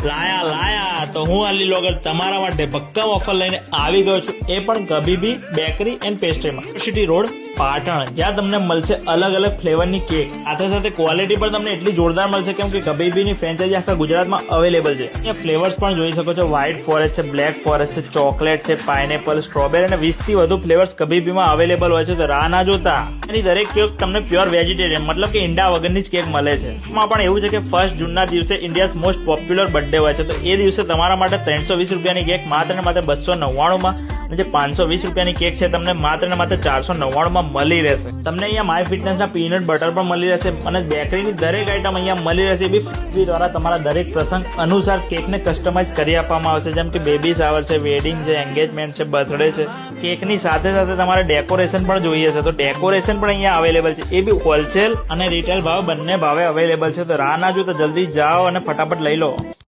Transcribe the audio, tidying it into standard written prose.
લાયા તો હું અલી લોગર તમારા માટે ભક્કમ ઓફર લઈને આવી ગયો છું, એ પણ કબીબી બેકરી એન્ડ પેસ્ટ્રીમાં, સિટી રોડ પાટણ, જ્યાં તમને મળશે અલગ અલગ ફ્લેવરની કેક. સાથે સાથે ક્વોલિટી પણ તમને એટલી જોરદાર મળશે કેમ કે કબીબીની ફ્રેન્ચાઇઝી આખા ગુજરાતમાં અવેલેબલ છે. અહીંયા ફ્લેવર્સ પણ જોઈ શકો છો, વ્હાઇટ ફોરેસ્ટ છે, બ્લેક ફોરેસ્ટ છે, ચોકલેટ છે, પાઇનેપલ, સ્ટ્રોબેરી અને 20 થી વધુ ફ્લેવર્સ કબીબીમાં અવેલેબલ હોય છે. તો રાહ ના જોતા એની દરેક કેક તમને પ્યોર વેજીટેરિયન મતલબ કે ઈંડા વગરની જ કેક મળે છે. એમાં પણ એવું છે કે 1 જૂનના દિવસે ઇન્ડિયાઝ મોસ્ટ પોપ્યુલર બર્થડે હોય છે, તો એ દિવસે તમારા માટે 320 રૂપિયાની કેક માત્ર ને માત્ર 299 માં, અને જે 520 રૂપિયાની કેક છે તમને માત્ર ને માત્ર 499 માં મળી રહેશે. તમને અહીંયા માય ફિટનેસના પીનટ બટર પણ મળી રહેશે અને બેકરીની દરેક આઈટમ અહીંયા મળી રહેશે. એ બી દ્વારા તમારા દરેક પ્રસંગ અનુસાર કેકને કસ્ટમાઇઝ કરી આપવામાં આવશે, જેમ કે બેબી શાવર છે, વેડિંગ છે, એન્ગેજમેન્ટ છે, બર્થડે છે. કેકની સાથે સાથે તમારે ડેકોરેશન પણ જોઈએ છે, તો ડેકોરેશન પણ અહીંયા અવેલેબલ છે. એ બી હોલસેલ અને રિટેલ ભાવ બંને ભાવે અવેલેબલ છે. તો રાહ ના જો તો જલ્દી જાઓ અને ફટાફટ લઈ લો.